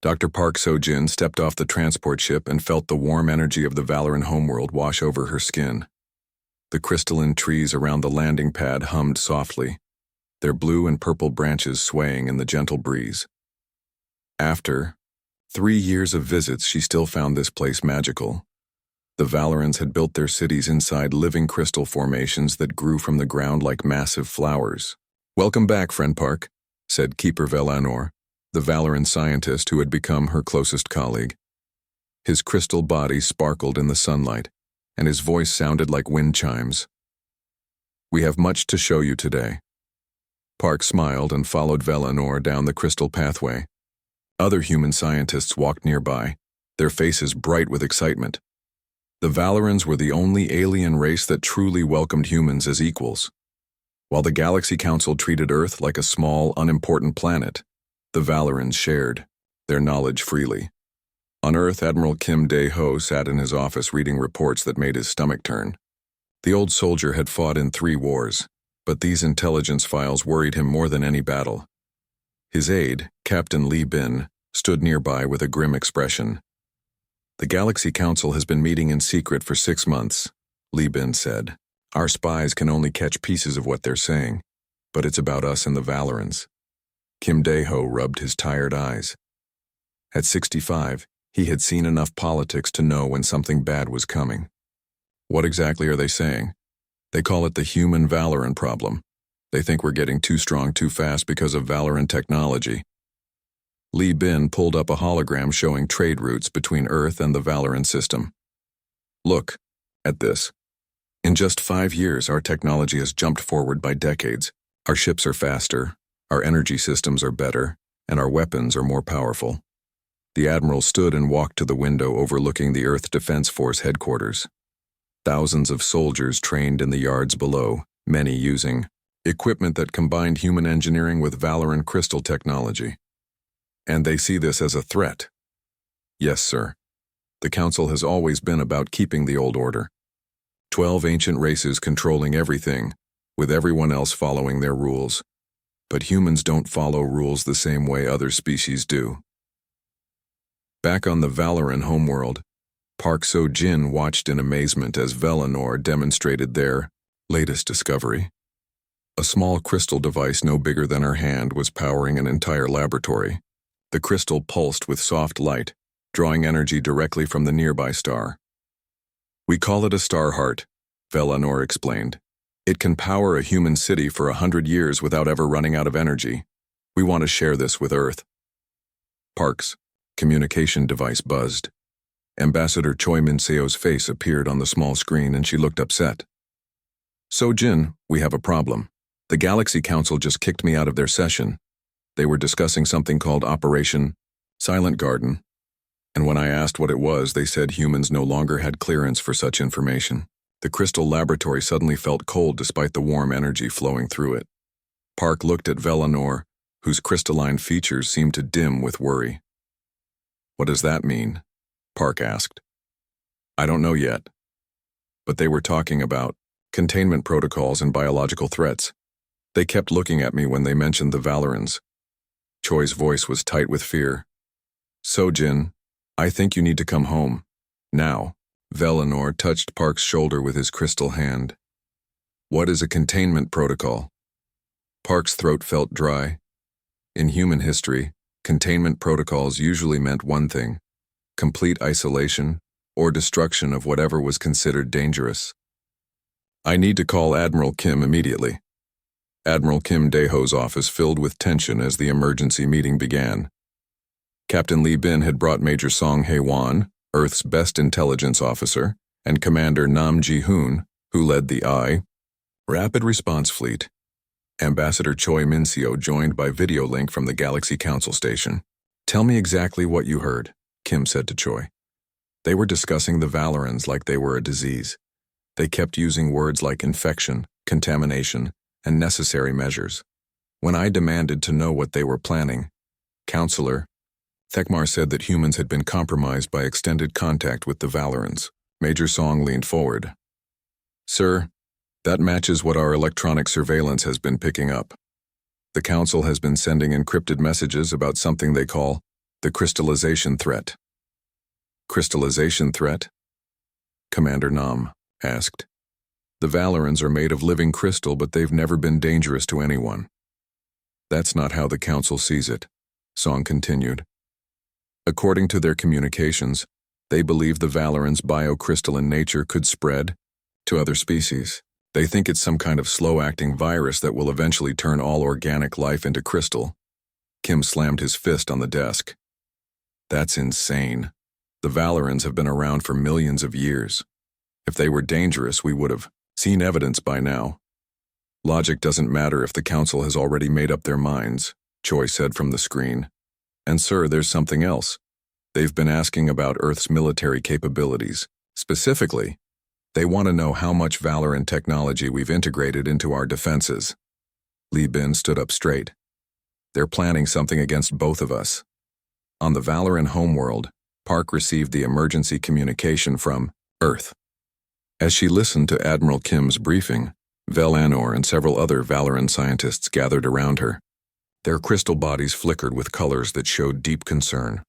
Dr. Park Seo-jin stepped off the transport ship and felt the warm energy of the Valoran homeworld wash over her skin. The crystalline trees around the landing pad hummed softly, their blue and purple branches swaying in the gentle breeze. After 3 years of visits, she still found this place magical. The Valorans had built their cities inside living crystal formations that grew from the ground like massive flowers. "Welcome back, friend Park," said Keeper Velanor, the Valoran scientist who had become her closest colleague. His crystal body sparkled in the sunlight, and his voice sounded like wind chimes. "We have much to show you today." Park smiled and followed Velanor down the crystal pathway. Other human scientists walked nearby, their faces bright with excitement. The Valorans were the only alien race that truly welcomed humans as equals. While the Galaxy Council treated Earth like a small, unimportant planet, the Valorans shared their knowledge freely. On Earth, Admiral Kim Dae-ho sat in his office reading reports that made his stomach turn. The old soldier had fought in 3 wars, but these intelligence files worried him more than any battle. His aide, Captain Lee Bin, stood nearby with a grim expression. "The Galaxy Council has been meeting in secret for 6 months, Lee Bin said. "Our spies can only catch pieces of what they're saying, but it's about us and the Valorans." Kim Dae-ho rubbed his tired eyes. At 65, he had seen enough politics to know when something bad was coming. "What exactly are they saying?" "They call it the human Valoran problem. They think we're getting too strong too fast because of Valoran technology." Lee Bin pulled up a hologram showing trade routes between Earth and the Valoran system. "Look at this. In just 5 years, our technology has jumped forward by decades. Our ships are faster, our energy systems are better, and our weapons are more powerful." The Admiral stood and walked to the window overlooking the Earth Defense Force headquarters. Thousands of soldiers trained in the yards below, many using equipment that combined human engineering with Valoran crystal technology. "And they see this as a threat?" "Yes, sir. The Council has always been about keeping the old order. 12 ancient races controlling everything, with everyone else following their rules. But humans don't follow rules the same way other species do." Back on the Valoran homeworld, Park Seo-jin watched in amazement as Velanor demonstrated their latest discovery. A small crystal device no bigger than her hand was powering an entire laboratory. The crystal pulsed with soft light, drawing energy directly from the nearby star. "We call it a star heart," Velanor explained. "It can power a human city for 100 years without ever running out of energy. We want to share this with Earth." Park's communication device buzzed. Ambassador Choi Min-seo's face appeared on the small screen and she looked upset. "Seo-jin, we have a problem. The Galaxy Council just kicked me out of their session. They were discussing something called Operation Silent Garden, and when I asked what it was, they said humans no longer had clearance for such information." The crystal laboratory suddenly felt cold despite the warm energy flowing through it. Park looked at Velanor, whose crystalline features seemed to dim with worry. "What does that mean?" Park asked. "I don't know yet. But they were talking about containment protocols and biological threats. They kept looking at me when they mentioned the Valorans." Choi's voice was tight with fear. "Seo-jin, I think you need to come home. Now." Velanor touched Park's shoulder with his crystal hand. "What is a containment protocol?" Park's throat felt dry. In human history, containment protocols usually meant one thing: complete isolation or destruction of whatever was considered dangerous. "I need to call Admiral Kim immediately." Admiral Kim Dae-ho's office filled with tension as the emergency meeting began. Captain Lee Bin had brought Major Song Hae-won, Earth's best intelligence officer, and Commander Nam Ji-hoon, who led the Rapid Response Fleet. Ambassador Choi Min-seo joined by video link from the Galaxy Council station. "Tell me exactly what you heard," Kim said to Choi. They were discussing the Valorans like they were a disease. They kept using words like infection, contamination, and necessary measures. When I demanded to know what they were planning, Counselor Thekmar said that humans had been compromised by extended contact with the Valorans. Major Song leaned forward. "Sir, that matches what our electronic surveillance has been picking up. The Council has been sending encrypted messages about something they call The crystallization threat. Crystallization threat? Commander Nam asked. The Valorans are made of living crystal, but they've never been dangerous to anyone. That's not how the Council sees it, Song continued. According to their communications, they believe the Valorans' biocrystalline nature could spread to other species. They think it's some kind of slow-acting virus that will eventually turn all organic life into crystal. Kim slammed his fist on the desk. That's insane. The Valorans have been around for millions of years. If they were dangerous, we would have seen evidence by now. Logic doesn't matter if the Council has already made up their minds, Choi said from the screen. And sir, there's something else. They've been asking about Earth's military capabilities. Specifically, they want to know how much Valoran technology we've integrated into our defenses. Li Bin stood up straight. They're planning something against both of us. On the Valoran homeworld, Park received the emergency communication from Earth. As she listened to Admiral Kim's briefing, Velanor and several other Valoran scientists gathered around her. Their crystal bodies flickered with colors that showed deep concern.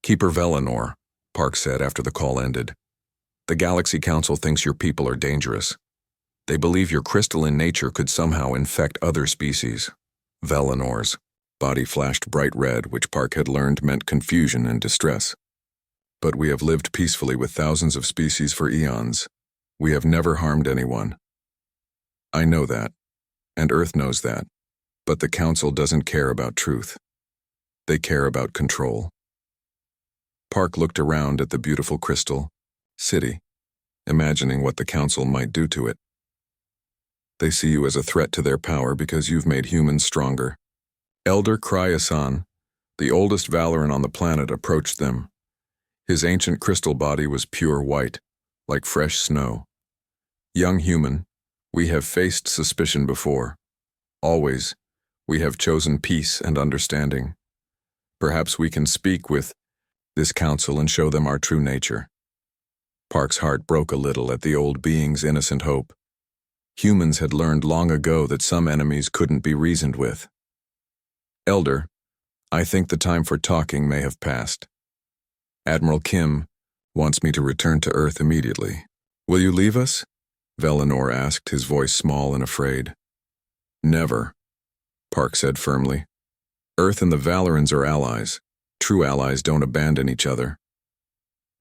Keeper Velanor, Park said after the call ended. The Galaxy Council thinks your people are dangerous. They believe your crystalline nature could somehow infect other species. Velanor's body flashed bright red, which Park had learned meant confusion and distress. But we have lived peacefully with thousands of species for eons. We have never harmed anyone. I know that, and Earth knows that, but the Council doesn't care about truth. They care about control. Park looked around at the beautiful crystal city, imagining what the Council might do to it. They see you as a threat to their power because you've made humans stronger. Elder Kryasan, the oldest Valoran on the planet, approached them. His ancient crystal body was pure white, like fresh snow. Young human, we have faced suspicion before. Always, we have chosen peace and understanding. Perhaps we can speak with this council and show them our true nature. Park's heart broke a little at the old being's innocent hope. Humans had learned long ago that some enemies couldn't be reasoned with. Elder, I think the time for talking may have passed. Admiral Kim wants me to return to Earth immediately. Will you leave us? Velanor asked, his voice small and afraid. Never, Park said firmly. Earth and the Valorans are allies. True allies don't abandon each other.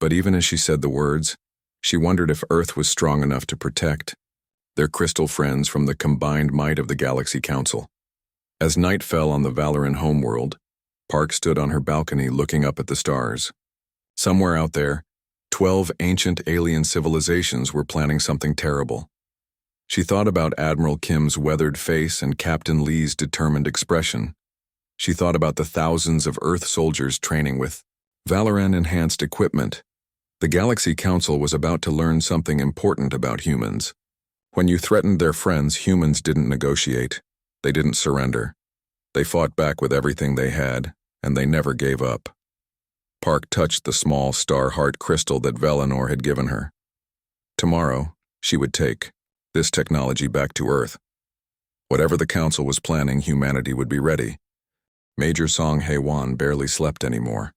But even as she said the words, she wondered if Earth was strong enough to protect their crystal friends from the combined might of the Galaxy Council. As night fell on the Valoran homeworld, Park stood on her balcony looking up at the stars. Somewhere out there, 12 ancient alien civilizations were planning something terrible. She thought about Admiral Kim's weathered face and Captain Lee's determined expression. She thought about the thousands of Earth soldiers training with Valoran-enhanced equipment. The Galaxy Council was about to learn something important about humans. When you threatened their friends, humans didn't negotiate. They didn't surrender. They fought back with everything they had, and they never gave up. Park touched the small star heart crystal that Velanor had given her. Tomorrow, she would take this technology back to Earth. Whatever the Council was planning, humanity would be ready. Major Song Hae-won barely slept anymore.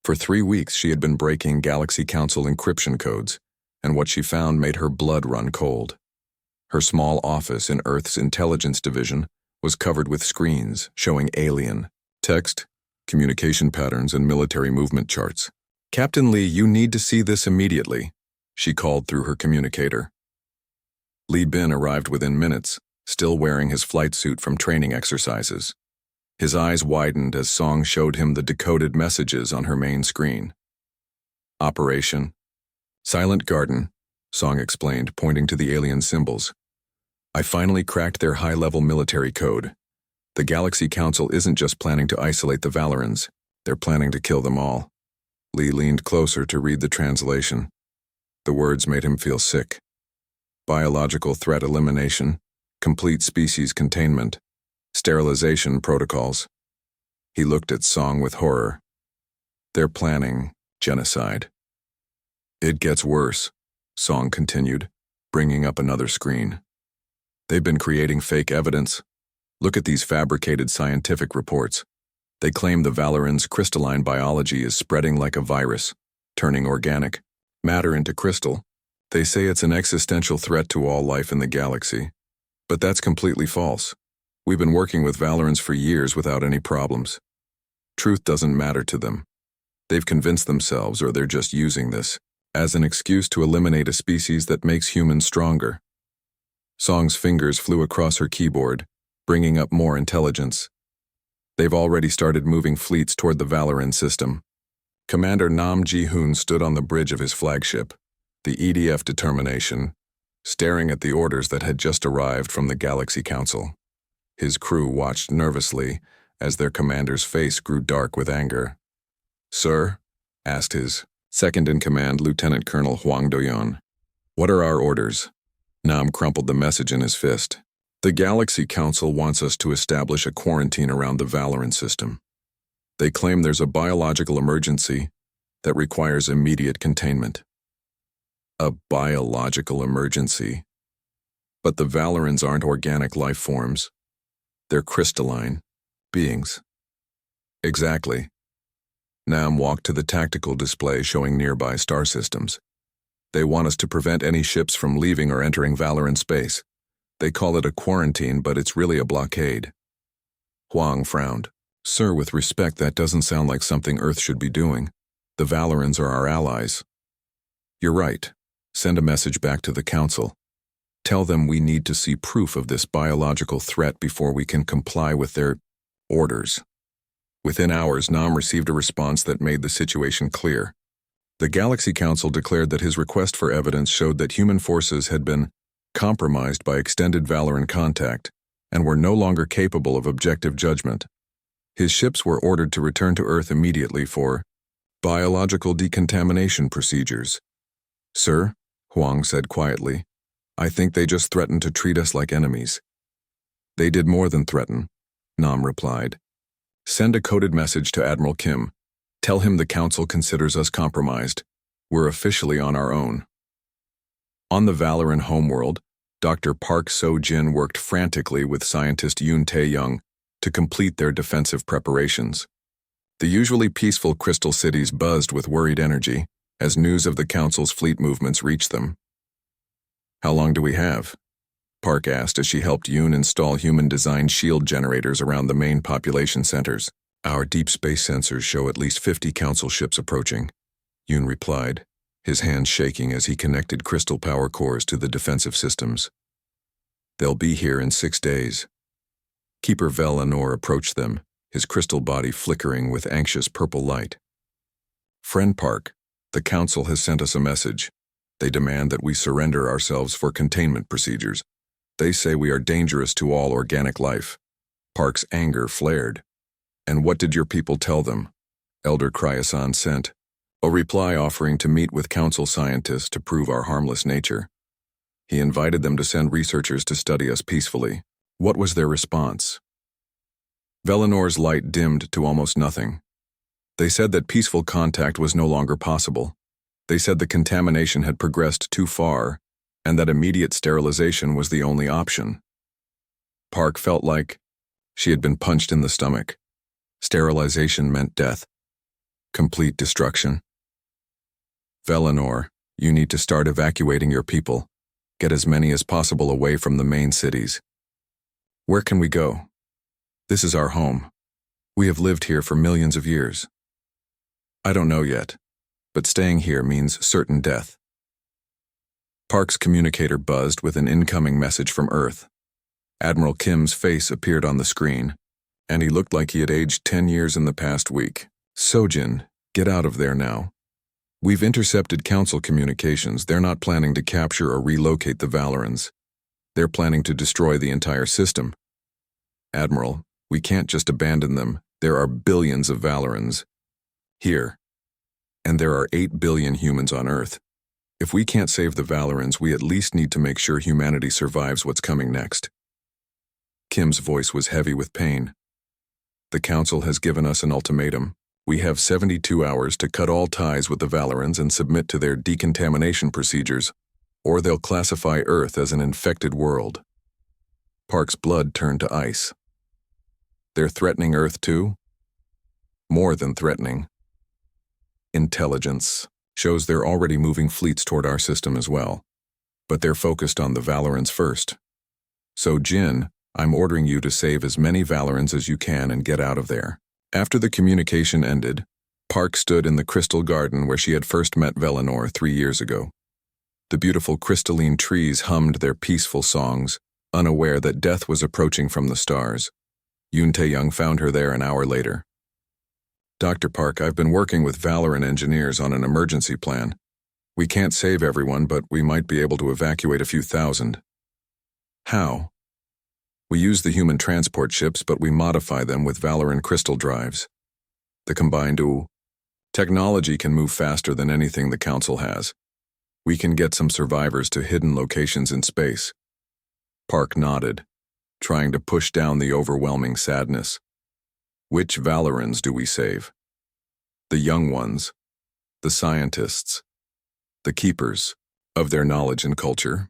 For 3 weeks, she had been breaking Galaxy Council encryption codes, and what she found made her blood run cold. Her small office in Earth's intelligence division was covered with screens showing alien text, communication patterns, and military movement charts. Captain Lee, you need to see this immediately, she called through her communicator. Li Bin arrived within minutes, still wearing his flight suit from training exercises. His eyes widened as Song showed him the decoded messages on her main screen. Operation Silent Garden, Song explained, pointing to the alien symbols. I finally cracked their high-level military code. The Galaxy Council isn't just planning to isolate the Valorans, they're planning to kill them all. Lee leaned closer to read the translation. The words made him feel sick. Biological threat elimination, complete species containment, sterilization protocols. He looked at Song with horror. They're planning genocide. It gets worse, Song continued, bringing up another screen. They've been creating fake evidence. Look at these fabricated scientific reports. They claim the Valorans' crystalline biology is spreading like a virus, turning organic matter into crystal. They say it's an existential threat to all life in the galaxy. But that's completely false. We've been working with Valorans for years without any problems. Truth doesn't matter to them. They've convinced themselves, or they're just using this as an excuse to eliminate a species that makes humans stronger. Song's fingers flew across her keyboard, bringing up more intelligence. They've already started moving fleets toward the Valoran system. Commander Nam Ji-hoon stood on the bridge of his flagship, the EDF Determination, staring at the orders that had just arrived from the Galaxy Council. His crew watched nervously as their commander's face grew dark with anger. "Sir?" asked his second-in-command, Lieutenant Colonel Huang Doyon. "What are our orders?" Nam crumpled the message in his fist. "The Galaxy Council wants us to establish a quarantine around the Valoran system. They claim there's a biological emergency that requires immediate containment." A biological emergency? But the Valorans aren't organic life forms. They're crystalline beings. Exactly. Nam walked to the tactical display showing nearby star systems. They want us to prevent any ships from leaving or entering Valoran space. They call it a quarantine, but it's really a blockade. Huang frowned. "Sir, with respect, that doesn't sound like something Earth should be doing. The Valorans are our allies." "You're right. Send a message back to the Council. Tell them we need to see proof of this biological threat before we can comply with their orders." Within hours, Nam received a response that made the situation clear. The Galaxy Council declared that his request for evidence showed that human forces had been compromised by extended Valoran contact and were no longer capable of objective judgment. His ships were ordered to return to Earth immediately for biological decontamination procedures. "Sir," Huang said quietly, "I think they just threatened to treat us like enemies." "They did more than threaten," Nam replied. "Send a coded message to Admiral Kim. Tell him the Council considers us compromised. We're officially on our own." On the Valoran homeworld, Dr. Park So-jin worked frantically with scientist Yoon Tae-young to complete their defensive preparations. The usually peaceful crystal cities buzzed with worried energy as news of the Council's fleet movements reached them. "How long do we have?" Park asked as she helped Yoon install human-designed shield generators around the main population centers. "Our deep space sensors show at least 50 Council ships approaching," Yoon replied, his hands shaking as he connected crystal power cores to the defensive systems. "They'll be here in 6 days." Keeper Valoran approached them, his crystal body flickering with anxious purple light. "Friend Park, the Council has sent us a message. They demand that we surrender ourselves for containment procedures. They say we are dangerous to all organic life." Park's anger flared. "And what did your people tell them?" Elder Cryasan sent a reply offering to meet with Council scientists to prove our harmless nature. He invited them to send researchers to study us peacefully. What was their response? Valoran's light dimmed to almost nothing. They said that peaceful contact was no longer possible. They said the contamination had progressed too far, and that immediate sterilization was the only option. Park felt like she had been punched in the stomach. Sterilization meant death. Complete destruction. "Valoran, you need to start evacuating your people. Get as many as possible away from the main cities." "Where can we go?" "This is our home. We have lived here for millions of years." "I don't know yet, but staying here means certain death." Park's communicator buzzed with an incoming message from Earth. Admiral Kim's face appeared on the screen, and he looked like he had aged 10 years in the past week. "Sojin, get out of there now. We've intercepted Council communications. They're not planning to capture or relocate the Valorans. They're planning to destroy the entire system. Admiral, we can't just abandon them. There are billions of Valorans here, and there are 8 billion humans on Earth. If we can't save the Valorans, we at least need to make sure humanity survives what's coming next." Kim's voice was heavy with pain. "The Council has given us an ultimatum. We have 72 hours to cut all ties with the Valorans and submit to their decontamination procedures, or they'll classify Earth as an infected world." Park's blood turned to ice. "They're threatening Earth too?" More than threatening. Intelligence shows they're already moving fleets toward our system as well. But they're focused on the Valorans first. So Jin, I'm ordering you to save as many Valorans as you can and get out of there. After the communication ended, Park stood in the crystal garden where she had first met Velinor 3 years ago. The beautiful crystalline trees hummed their peaceful songs, unaware that death was approaching from the stars. Yoon Tae-young found her there an hour later. Dr. Park, I've been working with Valoran engineers on an emergency plan. We can't save everyone, but we might be able to evacuate a few thousand. How? We use the human transport ships, but we modify them with Valoran crystal drives. The combined technology can move faster than anything the Council has. We can get some survivors to hidden locations in space. Park nodded, trying to push down the overwhelming sadness. Which Valorans do we save? The young ones, the scientists, the keepers of their knowledge and culture.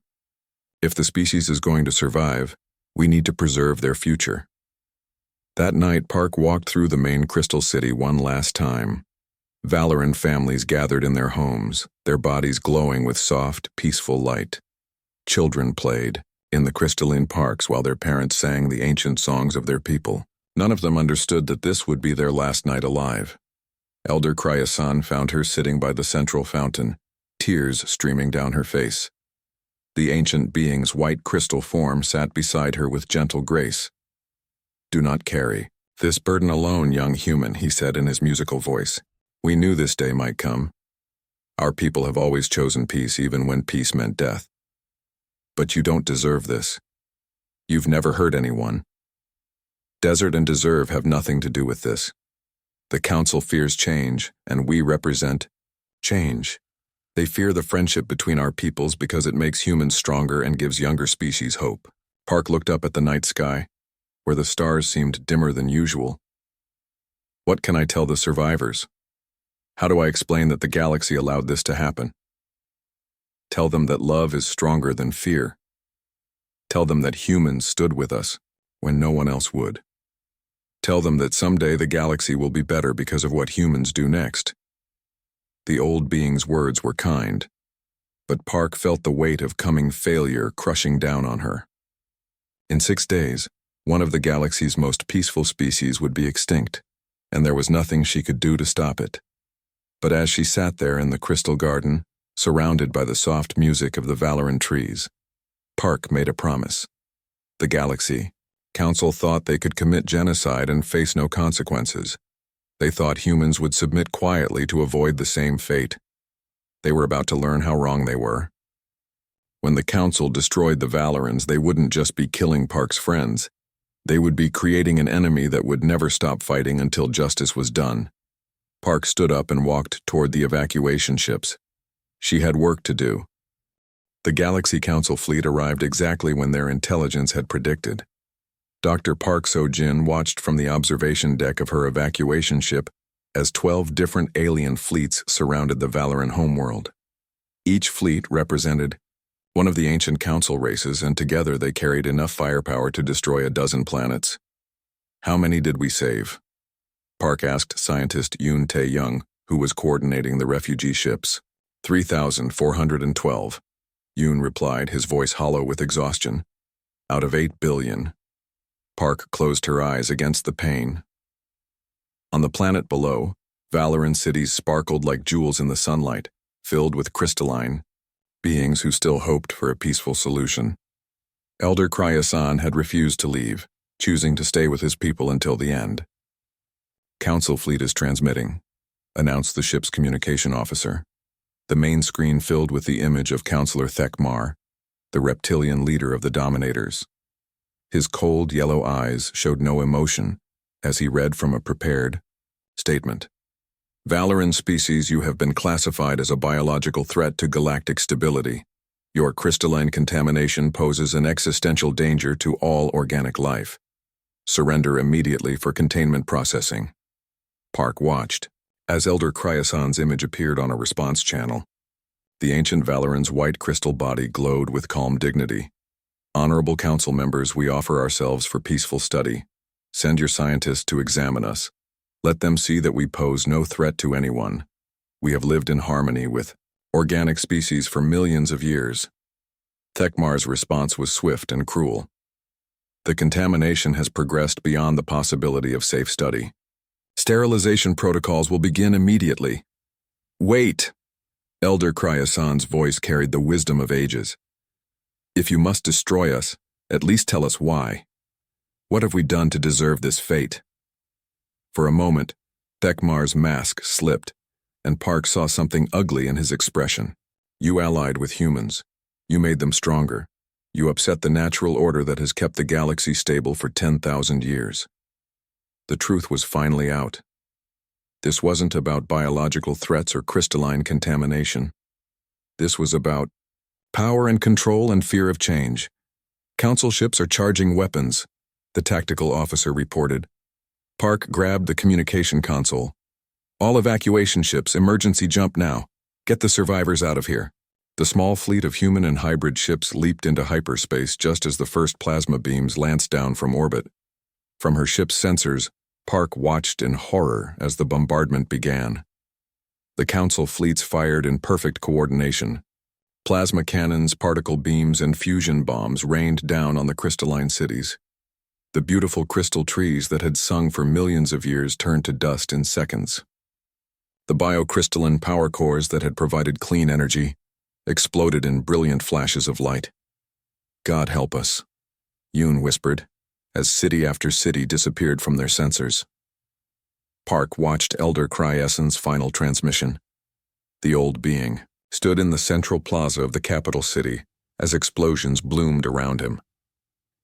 If the species is going to survive, we need to preserve their future. That night, Park walked through the main crystal city one last time. Valoran families gathered in their homes, their bodies glowing with soft, peaceful light. Children played in the crystalline parks while their parents sang the ancient songs of their people. None of them understood that this would be their last night alive. Elder Kryasan found her sitting by the central fountain, tears streaming down her face. The ancient being's white crystal form sat beside her with gentle grace. Do not carry this burden alone, young human, he said in his musical voice. We knew this day might come. Our people have always chosen peace even when peace meant death. But you don't deserve this. You've never hurt anyone. Desert and deserve have nothing to do with this. The Council fears change, and we represent change. They fear the friendship between our peoples because it makes humans stronger and gives younger species hope. Park looked up at the night sky, where the stars seemed dimmer than usual. What can I tell the survivors? How do I explain that the galaxy allowed this to happen? Tell them that love is stronger than fear. Tell them that humans stood with us when no one else would. Tell them that someday the galaxy will be better because of what humans do next. The old being's words were kind, but Park felt the weight of coming failure crushing down on her. In 6 days, one of the galaxy's most peaceful species would be extinct, and there was nothing she could do to stop it. But as she sat there in the crystal garden, surrounded by the soft music of the Valoran trees, Park made a promise. The galaxy, Council thought they could commit genocide and face no consequences. They thought humans would submit quietly to avoid the same fate. They were about to learn how wrong they were. When the Council destroyed the Valorans, they wouldn't just be killing Park's friends. They would be creating an enemy that would never stop fighting until justice was done. Park stood up and walked toward the evacuation ships. She had work to do. The Galaxy Council fleet arrived exactly when their intelligence had predicted. Dr. Park So-jin watched from the observation deck of her evacuation ship as 12 different alien fleets surrounded the Valoran homeworld. Each fleet represented one of the ancient council races, and together they carried enough firepower to destroy a dozen planets. How many did we save? Park asked scientist Yoon Tae-young, who was coordinating the refugee ships. 3,412. Yoon replied, his voice hollow with exhaustion. Out of 8 billion. Park closed her eyes against the pain. On the planet below, Valoran cities sparkled like jewels in the sunlight, filled with crystalline beings who still hoped for a peaceful solution. Elder Kryasan had refused to leave, choosing to stay with his people until the end. Council fleet is transmitting, announced the ship's communication officer. The main screen filled with the image of Counselor Thekmar, the reptilian leader of the Dominators. His cold yellow eyes showed no emotion as he read from a prepared statement. Valoran species, you have been classified as a biological threat to galactic stability. Your crystalline contamination poses an existential danger to all organic life. Surrender immediately for containment processing. Park watched as Elder Kryasan's image appeared on a response channel. The ancient Valoran's white crystal body glowed with calm dignity. Honorable Council members, we offer ourselves for peaceful study. Send your scientists to examine us. Let them see that we pose no threat to anyone. We have lived in harmony with organic species for millions of years. Thekmar's response was swift and cruel. The contamination has progressed beyond the possibility of safe study. Sterilization protocols will begin immediately. Wait! Elder Cryasan's voice carried the wisdom of ages. If you must destroy us, at least tell us why. What have we done to deserve this fate? For a moment, Thekmar's mask slipped, and Park saw something ugly in his expression. You allied with humans. You made them stronger. You upset the natural order that has kept the galaxy stable for 10,000 years. The truth was finally out. This wasn't about biological threats or crystalline contamination. This was about power and control and fear of change. Council ships are charging weapons, the tactical officer reported. Park grabbed the communication console. All evacuation ships, emergency jump now. Get the survivors out of here. The small fleet of human and hybrid ships leaped into hyperspace just as the first plasma beams lanced down from orbit. From her ship's sensors, Park watched in horror as the bombardment began. The Council fleets fired in perfect coordination. Plasma cannons, particle beams, and fusion bombs rained down on the crystalline cities. The beautiful crystal trees that had sung for millions of years turned to dust in seconds. The biocrystalline power cores that had provided clean energy exploded in brilliant flashes of light. God help us, Yoon whispered, as city after city disappeared from their sensors. Park watched Elder Cryasan's final transmission. The old being stood in the central plaza of the capital city as explosions bloomed around him.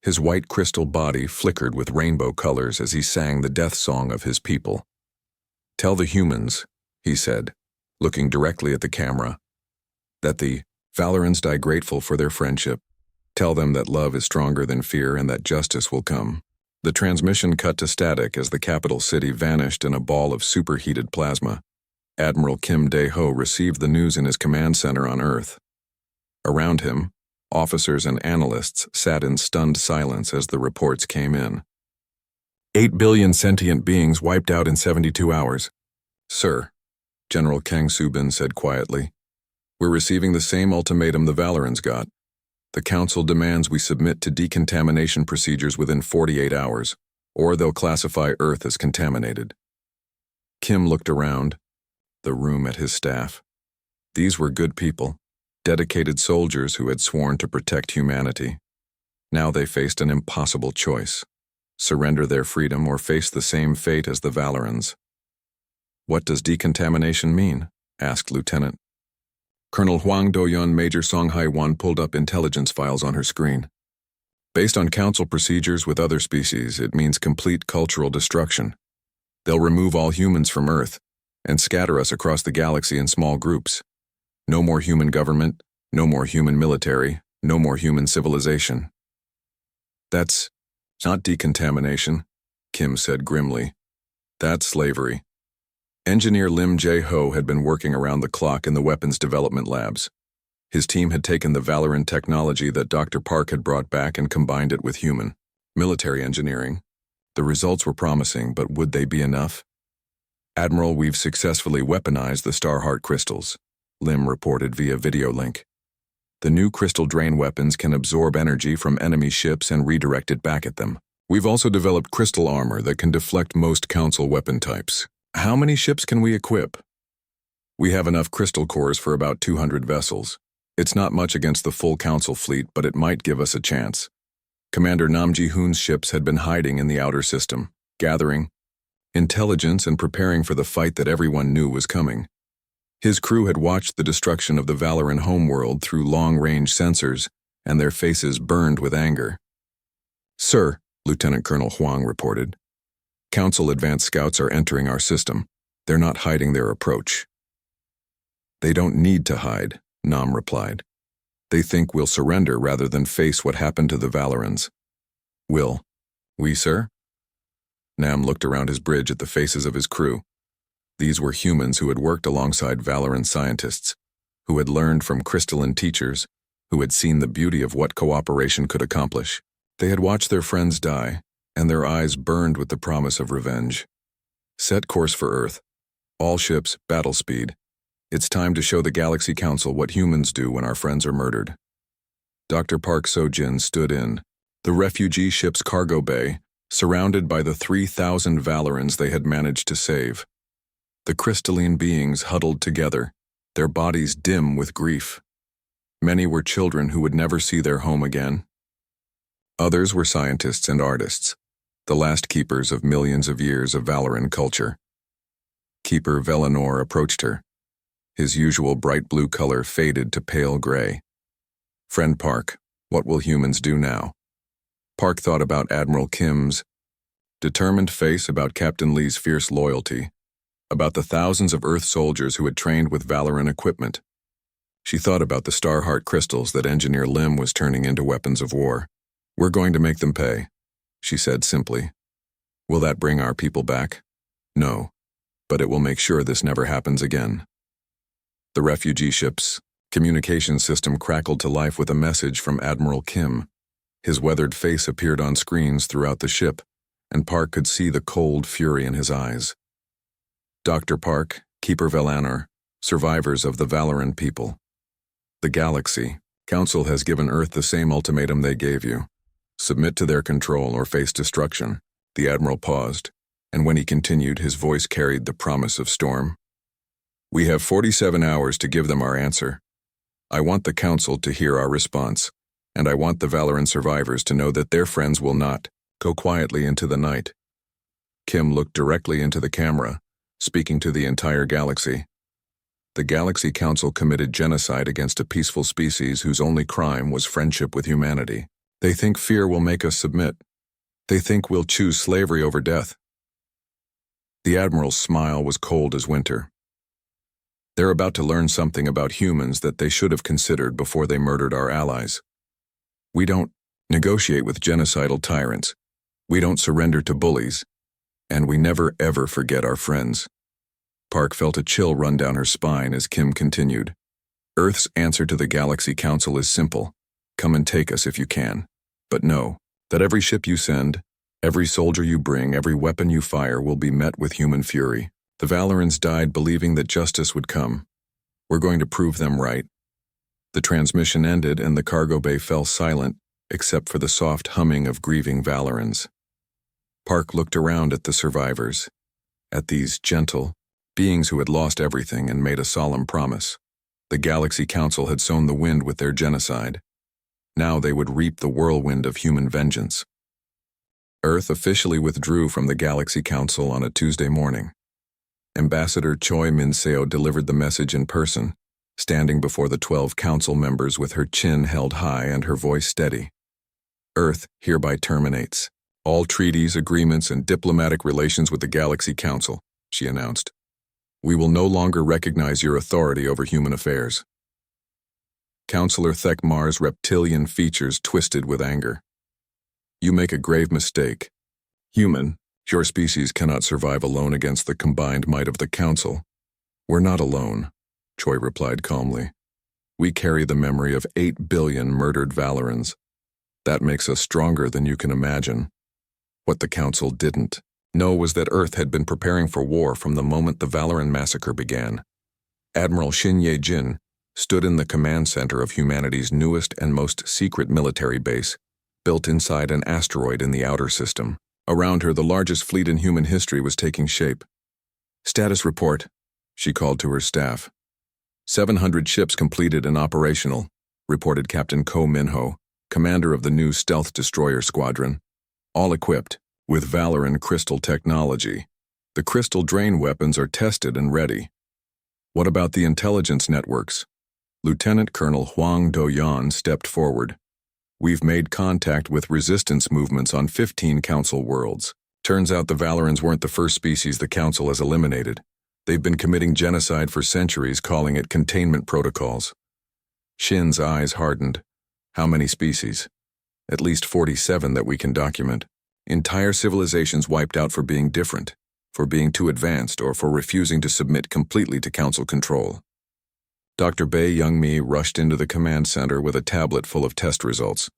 His white crystal body flickered with rainbow colors as he sang the death song of his people. Tell the humans, he said, looking directly at the camera, that the Valorans die grateful for their friendship. Tell them that love is stronger than fear and that justice will come. The transmission cut to static as the capital city vanished in a ball of superheated plasma. Admiral Kim Dae-ho received the news in his command center on Earth. Around him, officers and analysts sat in stunned silence as the reports came in. 8 billion sentient beings wiped out in 72 hours. Sir, General Kang Subin said quietly, we're receiving the same ultimatum the Valorans got. The Council demands we submit to decontamination procedures within 48 hours, or they'll classify Earth as contaminated. Kim looked around, the room at his staff. These were good people, dedicated soldiers who had sworn to protect humanity. Now they faced an impossible choice: surrender their freedom or face the same fate as the Valorans. What does decontamination mean? Asked Lieutenant. Colonel Huang Doyun Major Song Hai-wan pulled up intelligence files on her screen. Based on Council procedures with other species, it means complete cultural destruction. They'll remove all humans from Earth and scatter us across the galaxy in small groups. No more human government, no more human military, no more human civilization. That's not decontamination, Kim said grimly. That's slavery. Engineer Lim Jae-ho had been working around the clock in the weapons development labs. His team had taken the Valoran technology that Dr. Park had brought back and combined it with human military engineering. The results were promising, but would they be enough? Admiral, we've successfully weaponized the Starheart crystals, Lim reported via video link. The new crystal drain weapons can absorb energy from enemy ships and redirect it back at them. We've also developed crystal armor that can deflect most Council weapon types. How many ships can we equip? We have enough crystal cores for about 200 vessels. It's not much against the full Council fleet, but it might give us a chance. Commander Nam Ji-hoon's ships had been hiding in the outer system, gathering intelligence and preparing for the fight that everyone knew was coming. His crew had watched the destruction of the Valoran homeworld through long-range sensors, and their faces burned with anger. Sir, Lieutenant Colonel Huang reported, Council advanced scouts are entering our system. They're not hiding their approach. They don't need to hide, Nam replied. They think we'll surrender rather than face what happened to the Valorans. Will we, sir? Nam looked around his bridge at the faces of his crew. These were humans who had worked alongside Valoran scientists, who had learned from crystalline teachers, who had seen the beauty of what cooperation could accomplish. They had watched their friends die, and their eyes burned with the promise of revenge. Set course for Earth. All ships, battle speed. It's time to show the Galaxy Council what humans do when our friends are murdered. Dr. Park Seo-jin stood in the refugee ship's cargo bay, surrounded by the 3,000 Valorans they had managed to save. The crystalline beings huddled together, their bodies dim with grief. Many were children who would never see their home again. Others were scientists and artists, the last keepers of millions of years of Valoran culture. Keeper Velanor approached her. His usual bright blue color faded to pale gray. "Friend Park, what will humans do now?" Park thought about Admiral Kim's determined face, about Captain Lee's fierce loyalty, about the thousands of Earth soldiers who had trained with Valoran equipment. She thought about the Starheart crystals that Engineer Lim was turning into weapons of war. "We're going to make them pay," she said simply. "Will that bring our people back? No, but it will make sure this never happens again." The refugee ship's communication system crackled to life with a message from Admiral Kim. His weathered face appeared on screens throughout the ship, and Park could see the cold fury in his eyes. "Dr. Park, Keeper Velanor, survivors of the Valoran people. The Galaxy Council has given Earth the same ultimatum they gave you. Submit to their control or face destruction." The Admiral paused, and when he continued, his voice carried the promise of storm. "We have 47 hours to give them our answer. I want the Council to hear our response, and I want the Valoran survivors to know that their friends will not go quietly into the night." Kim looked directly into the camera, speaking to the entire galaxy. The Galaxy Council committed genocide against a peaceful species whose only crime was friendship with humanity. They think fear will make us submit. They think we'll choose slavery over death. The Admiral's smile was cold as winter. They're about to learn something about humans that they should have considered before they murdered our allies. We don't negotiate with genocidal tyrants. We don't surrender to bullies. And we never ever forget our friends. Park felt a chill run down her spine as Kim continued. "Earth's answer to the Galaxy Council is simple. Come and take us if you can. But know that every ship you send, every soldier you bring, every weapon you fire will be met with human fury. The Valorans died believing that justice would come. We're going to prove them right." The transmission ended and the cargo bay fell silent, except for the soft humming of grieving Valorans. Park looked around at the survivors, at these gentle beings who had lost everything and made a solemn promise. The Galaxy Council had sown the wind with their genocide. Now they would reap the whirlwind of human vengeance. Earth officially withdrew from the Galaxy Council on a Tuesday morning. Ambassador Choi Min-seo delivered the message in person, standing before the 12 council members with her chin held high and her voice steady. "Earth hereby terminates all treaties, agreements, and diplomatic relations with the Galaxy Council," she announced. "We will no longer recognize your authority over human affairs." Counselor Thekmar's reptilian features twisted with anger. "You make a grave mistake. Human, your species cannot survive alone against the combined might of the Council." "We're not alone," Choi replied calmly. "We carry the memory of 8 billion murdered Valorans. That makes us stronger than you can imagine." What the Council didn't know was that Earth had been preparing for war from the moment the Valoran massacre began. Admiral Shin Ye-jin stood in the command center of humanity's newest and most secret military base, built inside an asteroid in the outer system. Around her, the largest fleet in human history was taking shape. "Status report," she called to her staff. 700 ships completed and operational, reported Captain Ko Min-ho, commander of the new stealth destroyer squadron. All equipped with Valoran crystal technology. The crystal drain weapons are tested and ready. "What about the intelligence networks?" Lieutenant Colonel Hwang Do-yeon stepped forward. "We've made contact with resistance movements on 15 Council worlds. Turns out the Valorans weren't the first species the Council has eliminated. They've been committing genocide for centuries, calling it containment protocols." Shin's eyes hardened. "How many species?" "At least 47 that we can document. Entire civilizations wiped out for being different, for being too advanced, or for refusing to submit completely to Council control." Dr. Bae Young-mi rushed into the command center with a tablet full of test results.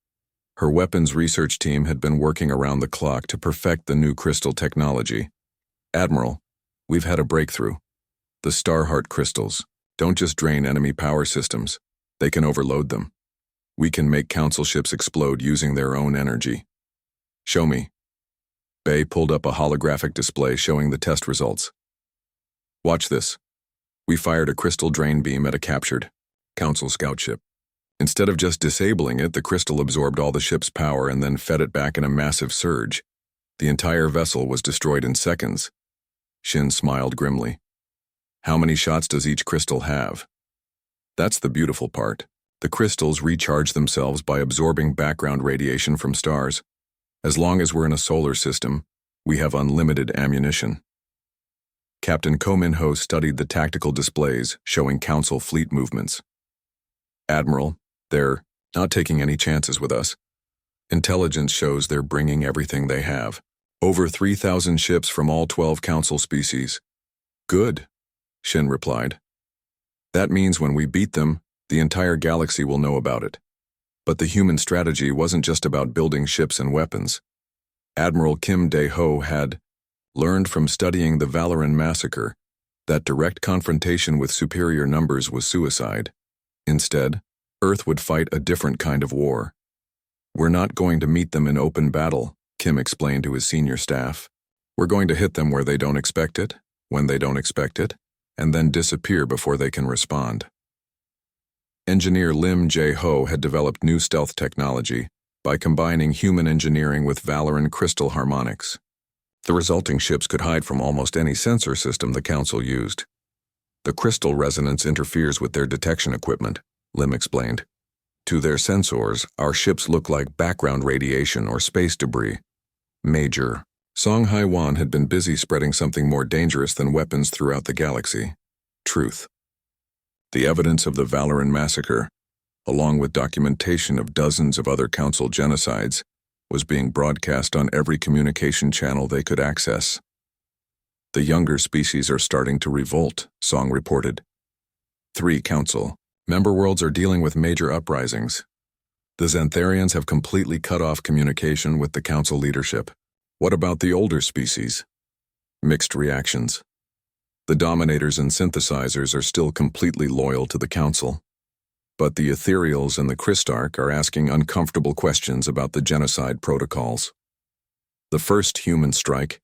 Her weapons research team had been working around the clock to perfect the new crystal technology. "Admiral, We've had a breakthrough. The Starheart crystals don't just drain enemy power systems, they can overload them. We can make Council ships explode using their own energy. Show me. Bay pulled up a holographic display showing the test results. Watch this. We fired a crystal drain beam at a captured Council scout ship. Instead of just disabling it, the crystal absorbed all the ship's power and then fed it back in a massive surge. The entire vessel was destroyed in seconds. Shin smiled grimly. How many shots does each crystal have? That's the beautiful part. The crystals recharge themselves by absorbing background radiation from stars. As long as we're in a solar system, we have unlimited ammunition. Captain Ko Min-ho studied the tactical displays showing Council fleet movements. Admiral, they're not taking any chances with us. Intelligence shows they're bringing everything they have. Over 3,000 ships from all 12 Council species. Good, Shin replied. That means when we beat them, the entire galaxy will know about it. But the human strategy wasn't just about building ships and weapons. Admiral Kim Dae-ho had learned from studying the Valoran massacre that direct confrontation with superior numbers was suicide. Instead, Earth would fight a different kind of war. We're not going to meet them in open battle, Kim explained to his senior staff. We're going to hit them where they don't expect it, when they don't expect it, and then disappear before they can respond. Engineer Lim Jae-ho had developed new stealth technology by combining human engineering with Valoran crystal harmonics. The resulting ships could hide from almost any sensor system the Council used. The crystal resonance interferes with their detection equipment, Lim explained. To their sensors, our ships look like background radiation or space debris. Major. Song Hai-wan had been busy spreading something more dangerous than weapons throughout the galaxy. Truth. The evidence of the Valoran massacre, along with documentation of dozens of other Council genocides, was being broadcast on every communication channel they could access. The younger species are starting to revolt, Song reported. 3 Council member worlds are dealing with major uprisings. The Xantharians have completely cut off communication with the Council leadership. What about the older species? Mixed reactions. The Dominators and Synthesizers are still completely loyal to the Council. But the Ethereals and the Christarch are asking uncomfortable questions about the genocide protocols. The first human strike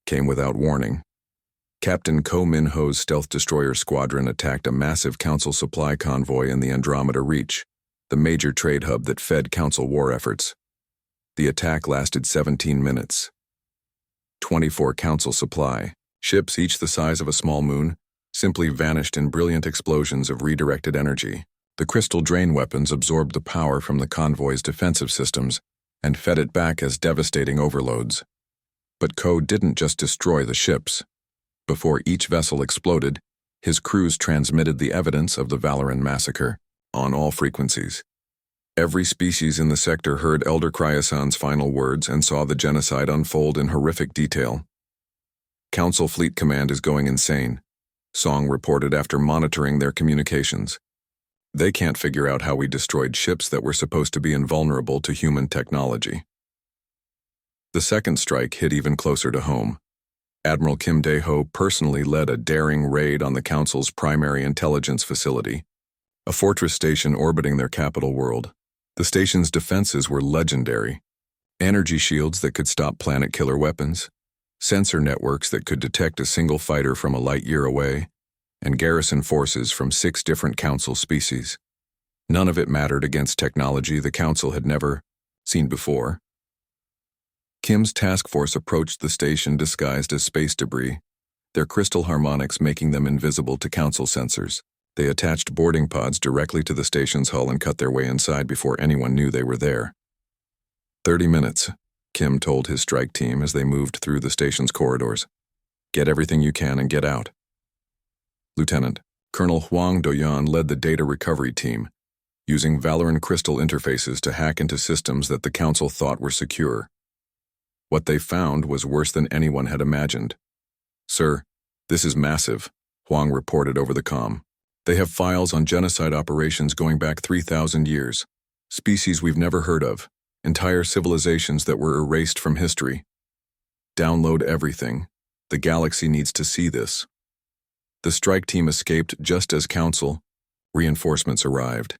came without warning. Captain Ko Min-ho's stealth destroyer squadron attacked a massive Council supply convoy in the Andromeda Reach, the major trade hub that fed Council war efforts. The attack lasted 17 minutes. 24 Council supply ships, each the size of a small moon, simply vanished in brilliant explosions of redirected energy. The crystal drain weapons absorbed the power from the convoy's defensive systems and fed it back as devastating overloads. But Ko didn't just destroy the ships. Before each vessel exploded, his crews transmitted the evidence of the Valoran massacre on all frequencies. Every species in the sector heard Elder Cryosan's final words and saw the genocide unfold in horrific detail. Council Fleet Command is going insane, Song reported after monitoring their communications. They can't figure out how we destroyed ships that were supposed to be invulnerable to human technology. The second strike hit even closer to home. Admiral Kim Dae-ho personally led a daring raid on the Council's primary intelligence facility, a fortress station orbiting their capital world. The station's defenses were legendary. Energy shields that could stop planet-killer weapons, sensor networks that could detect a single fighter from a light year away, and garrison forces from 6 different Council species. None of it mattered against technology the Council had never seen before. Kim's task force approached the station disguised as space debris, their crystal harmonics making them invisible to Council sensors. They attached boarding pods directly to the station's hull and cut their way inside before anyone knew they were there. 30 minutes, Kim told his strike team as they moved through the station's corridors. Get everything you can and get out. Lieutenant Colonel Huang Doyan led the data recovery team, using Valoran crystal interfaces to hack into systems that the Council thought were secure. What they found was worse than anyone had imagined. Sir, this is massive, Huang reported over the comm. They have files on genocide operations going back 3,000 years, species we've never heard of, entire civilizations that were erased from history. Download everything, The galaxy needs to see this. The strike team escaped just as Council reinforcements arrived.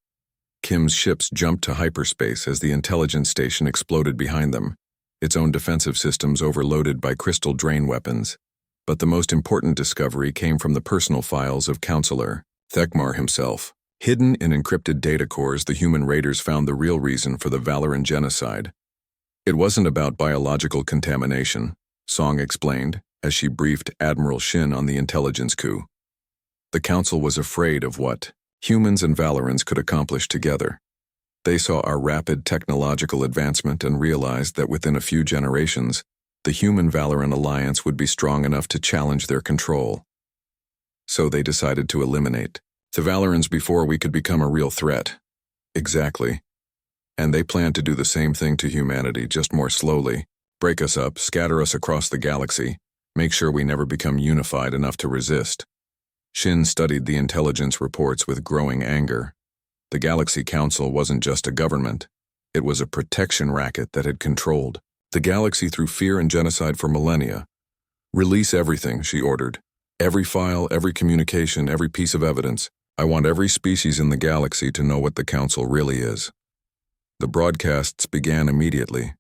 Kim's ships jumped to hyperspace as the intelligence station exploded behind them, its own defensive systems overloaded by crystal drain weapons. But the most important discovery came from the personal files of Counselor Thekmar himself. Hidden in encrypted data cores, the human raiders found the real reason for the Valoran genocide. It wasn't about biological contamination, Song explained, as she briefed Admiral Shin on the intelligence coup. The Council was afraid of what humans and Valorans could accomplish together. They saw our rapid technological advancement and realized that within a few generations, the human-Valoran alliance would be strong enough to challenge their control. So they decided to eliminate the Valorans before we could become a real threat. Exactly. And they planned to do the same thing to humanity, just more slowly. Break us up, scatter us across the galaxy, make sure we never become unified enough to resist. Shin studied the intelligence reports with growing anger. The Galaxy Council wasn't just a government. It was a protection racket that had controlled the galaxy through fear and genocide for millennia. Release everything, she ordered. Every file, every communication, every piece of evidence. I want every species in the galaxy to know what the Council really is. The broadcasts began immediately.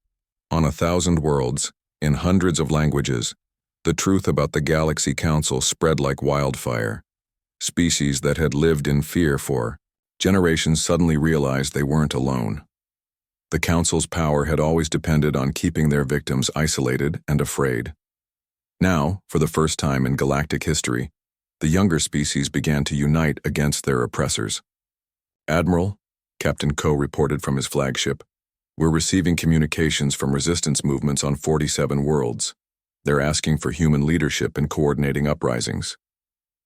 On 1,000 worlds, in hundreds of languages, the truth about the Galaxy Council spread like wildfire. Species that had lived in fear for generations suddenly realized they weren't alone. The Council's power had always depended on keeping their victims isolated and afraid. Now, for the first time in galactic history, the younger species began to unite against their oppressors. Admiral, Captain Ko reported from his flagship, we're receiving communications from resistance movements on 47 worlds. They're asking for human leadership and coordinating uprisings.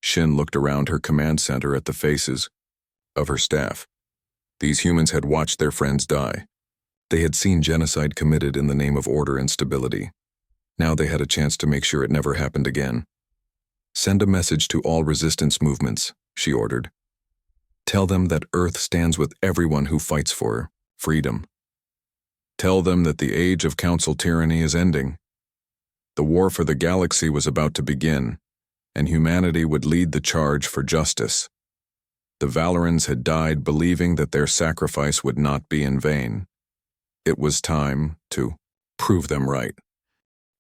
Shin looked around her command center at the faces of her staff. These humans had watched their friends die. They had seen genocide committed in the name of order and stability. Now they had a chance to make sure it never happened again. Send a message to all resistance movements, she ordered. Tell them that Earth stands with everyone who fights for freedom. Tell them that the age of Council tyranny is ending. The war for the galaxy was about to begin, and humanity would lead the charge for justice. The Valorans had died believing that their sacrifice would not be in vain. It was time to prove them right.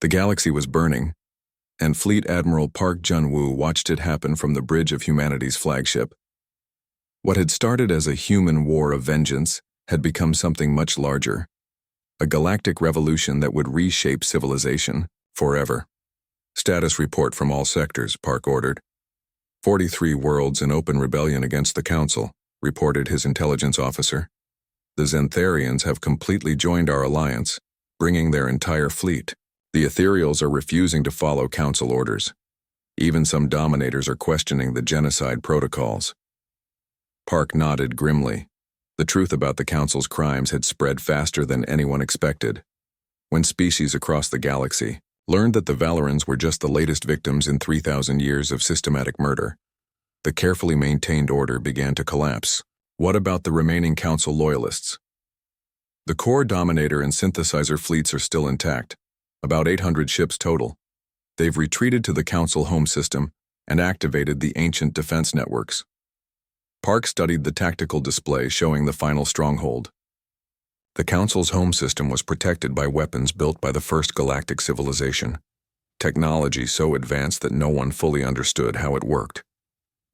The galaxy was burning, and Fleet Admiral Park Jun-woo watched it happen from the bridge of humanity's flagship. What had started as a human war of vengeance had become something much larger, a galactic revolution that would reshape civilization forever. Status report from all sectors, Park ordered. 43 worlds in open rebellion against the Council, reported his intelligence officer. The Xantharians have completely joined our alliance, bringing their entire fleet. The Ethereals are refusing to follow Council orders. Even some dominators are questioning the genocide protocols. Park nodded grimly. The truth about the Council's crimes had spread faster than anyone expected. When species across the galaxy learned that the Valorans were just the latest victims in 3,000 years of systematic murder, the carefully maintained order began to collapse. What about the remaining Council loyalists? The core Dominator and Synthesizer fleets are still intact, about 800 ships total. They've retreated to the Council home system and activated the ancient defense networks. Park studied the tactical display showing the final stronghold. The Council's home system was protected by weapons built by the first galactic civilization, technology so advanced that no one fully understood how it worked.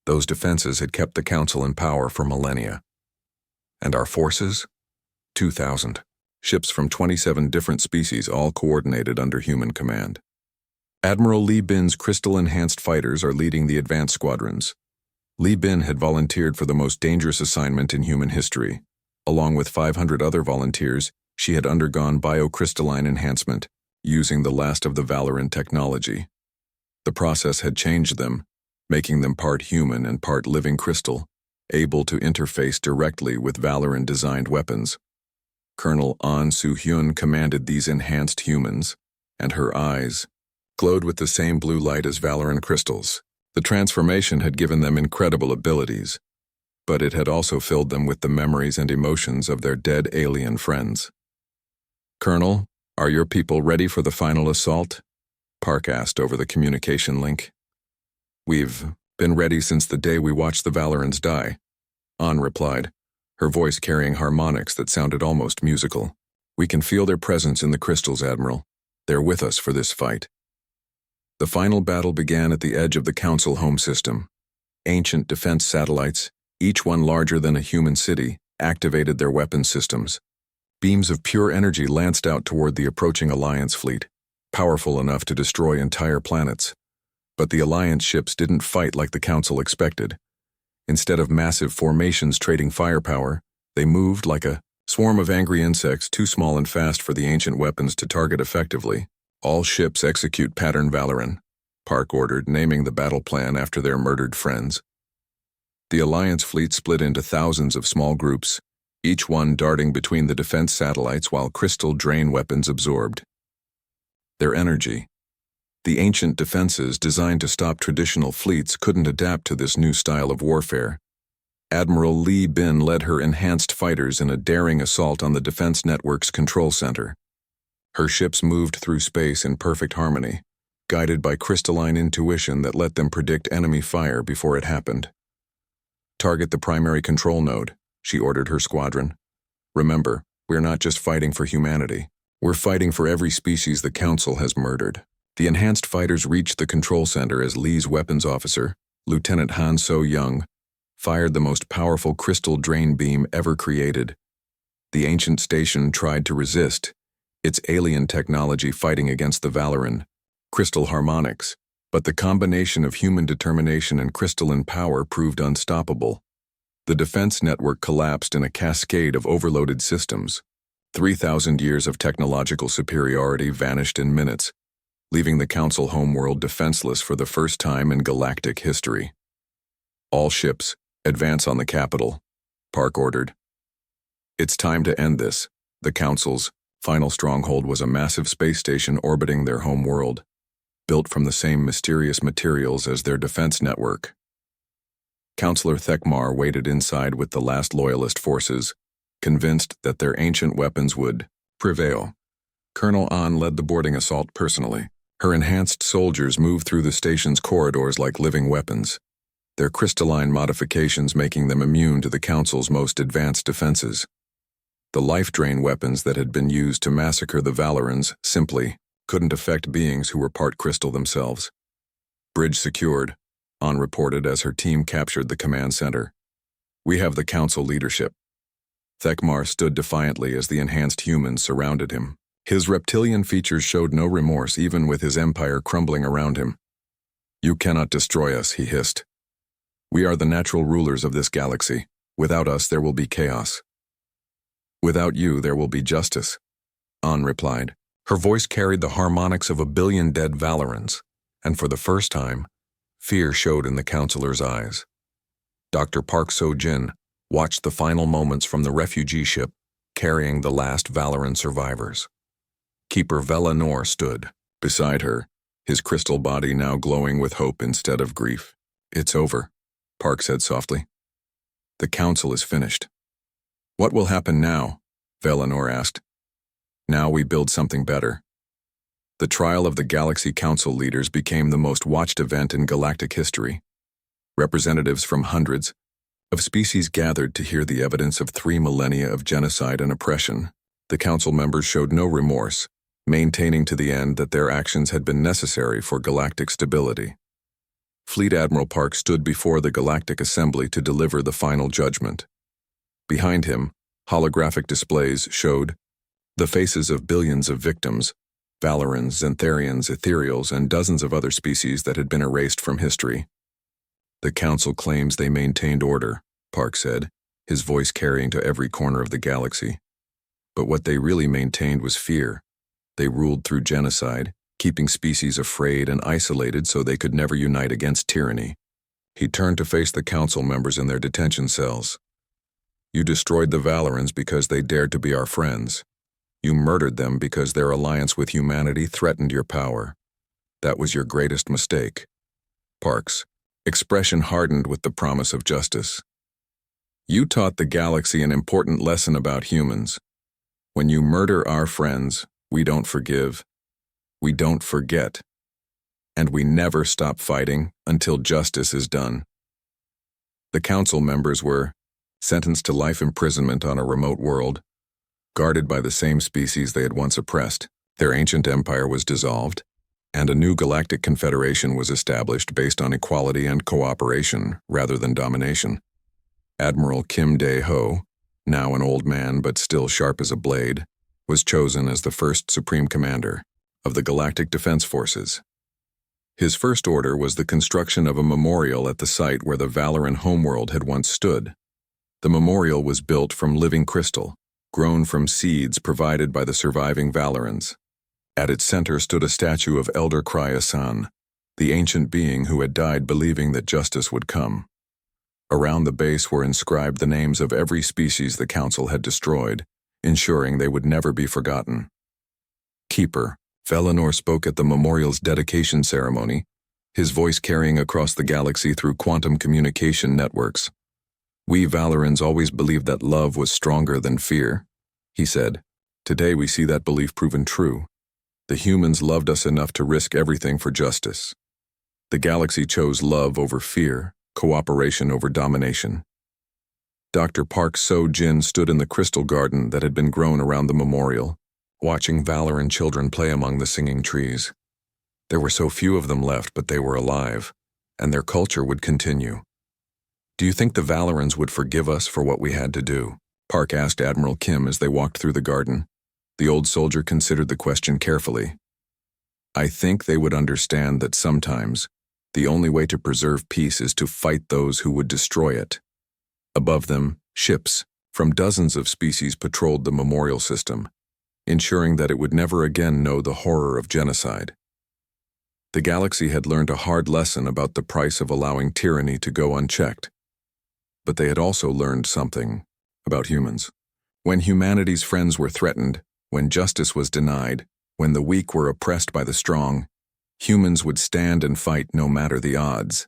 Those defenses had kept the Council in power for millennia. And our forces? 2,000. Ships from 27 different species, all coordinated under human command. Admiral Li Bin's crystal-enhanced fighters are leading the advanced squadrons. Li Bin had volunteered for the most dangerous assignment in human history. Along with 500 other volunteers, she had undergone biocrystalline enhancement, using the last of the Valoran technology. The process had changed them, making them part human and part living crystal, able to interface directly with Valoran-designed weapons. Colonel An Soo-hyun commanded these enhanced humans, and her eyes glowed with the same blue light as Valoran crystals. The transformation had given them incredible abilities, but it had also filled them with the memories and emotions of their dead alien friends. Colonel, are your people ready for the final assault? Park asked over the communication link. We've been ready since the day we watched the Valorans die, An replied, her voice carrying harmonics that sounded almost musical. We can feel their presence in the crystals, Admiral. They're with us for this fight. The final battle began at the edge of the Council home system. Ancient defense satellites, each one larger than a human city, activated their weapons systems. Beams of pure energy lanced out toward the approaching Alliance fleet, powerful enough to destroy entire planets. But the Alliance ships didn't fight like the Council expected. Instead of massive formations trading firepower, they moved like a swarm of angry insects too small and fast for the ancient weapons to target effectively. All ships execute pattern Valoran, Park ordered, naming the battle plan after their murdered friends. The Alliance fleet split into thousands of small groups, each one darting between the defense satellites while crystal drain weapons absorbed their energy. The ancient defenses designed to stop traditional fleets couldn't adapt to this new style of warfare. Admiral Li Bin led her enhanced fighters in a daring assault on the defense network's control center. Her ships moved through space in perfect harmony, guided by crystalline intuition that let them predict enemy fire before it happened. Target the primary control node, she ordered her squadron. Remember, we're not just fighting for humanity. We're fighting for every species the Council has murdered. The enhanced fighters reached the control center as Li's weapons officer, Lieutenant Han So-young, fired the most powerful crystal drain beam ever created. The ancient station tried to resist, its alien technology fighting against the Valoran, crystal harmonics, but the combination of human determination and crystalline power proved unstoppable. The defense network collapsed in a cascade of overloaded systems. 3,000 years of technological superiority vanished in minutes, leaving the Council homeworld defenseless for the first time in galactic history. All ships, advance on the capital, Park ordered. It's time to end this. The Council's final stronghold was a massive space station orbiting their home world, built from the same mysterious materials as their defense network. Councillor Thekmar waited inside with the last loyalist forces, convinced that their ancient weapons would prevail. Colonel An led the boarding assault personally. Her enhanced soldiers moved through the station's corridors like living weapons, their crystalline modifications making them immune to the Council's most advanced defenses. The life drain weapons that had been used to massacre the Valorans simply couldn't affect beings who were part crystal themselves. Bridge secured, An reported as her team captured the command center. We have the Council leadership. Thekmar stood defiantly as the enhanced humans surrounded him. His reptilian features showed no remorse even with his empire crumbling around him. You cannot destroy us, he hissed. We are the natural rulers of this galaxy. Without us, there will be chaos. Without you, there will be justice, An replied. Her voice carried the harmonics of 1 billion dead Valorans, and for the first time, fear showed in the Councillor's eyes. Dr. Park So-jin watched the final moments from the refugee ship carrying the last Valoran survivors. Keeper Velanor stood beside her, his crystal body now glowing with hope instead of grief. It's over, Park said softly. The Council is finished. What will happen now? Velanor asked. Now we build something better. The trial of the Galaxy Council leaders became the most watched event in galactic history. Representatives from hundreds of species gathered to hear the evidence of 3 millennia of genocide and oppression. The Council members showed no remorse, maintaining to the end that their actions had been necessary for galactic stability. Fleet Admiral Park stood before the Galactic Assembly to deliver the final judgment. Behind him, holographic displays showed the faces of billions of victims, Valorans, Xantharians, Ethereals, and dozens of other species that had been erased from history. The Council claims they maintained order, Park said, his voice carrying to every corner of the galaxy. But what they really maintained was fear. They ruled through genocide, keeping species afraid and isolated so they could never unite against tyranny. He turned to face the Council members in their detention cells. You destroyed the Valorans because they dared to be our friends. You murdered them because their alliance with humanity threatened your power. That was your greatest mistake. Park's expression hardened with the promise of justice. You taught the galaxy an important lesson about humans. When you murder our friends, we don't forgive. We don't forget. and we never stop fighting until justice is done. The council members were sentenced to life imprisonment on a remote world, guarded by the same species they had once oppressed. Their ancient empire was dissolved, and a new galactic confederation was established based on equality and cooperation rather than domination. Admiral Kim Dae-ho, now an old man but still sharp as a blade, was chosen as the first supreme commander of the Galactic Defense Forces. His first order was the construction of a memorial at the site where the Valoran homeworld had once stood. The memorial was built from living crystal, grown from seeds provided by the surviving Valorans. At its center stood a statue of Elder Krya-san, the ancient being who had died believing that justice would come. Around the base were inscribed the names of every species the council had destroyed, ensuring they would never be forgotten. Keeper Felinor spoke at the memorial's dedication ceremony, his voice carrying across the galaxy through quantum communication networks. "We Valorans always believed that love was stronger than fear," he said. "Today we see that belief proven true. The humans loved us enough to risk everything for justice. The galaxy chose love over fear, cooperation over domination." Dr. Park So-jin stood in the crystal garden that had been grown around the memorial, watching Valoran children play among the singing trees. There were so few of them left, but they were alive, and their culture would continue. "Do you think the Valorans would forgive us for what we had to do?" Park asked Admiral Kim as they walked through the garden. The old soldier considered the question carefully. "I think they would understand that sometimes the only way to preserve peace is to fight those who would destroy it." Above them, ships from dozens of species patrolled the memorial system, ensuring that it would never again know the horror of genocide. The galaxy had learned a hard lesson about the price of allowing tyranny to go unchecked. But they had also learned something about humans. When humanity's friends were threatened, when justice was denied, when the weak were oppressed by the strong, humans would stand and fight no matter the odds.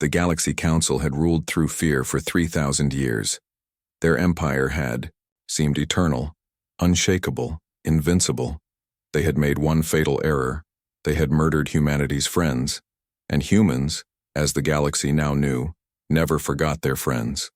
The Galaxy Council had ruled through fear for 3,000 years. Their empire had seemed eternal, unshakable, invincible. They had made one fatal error. They had murdered humanity's friends, and humans, as the galaxy now knew, never forgot their friends.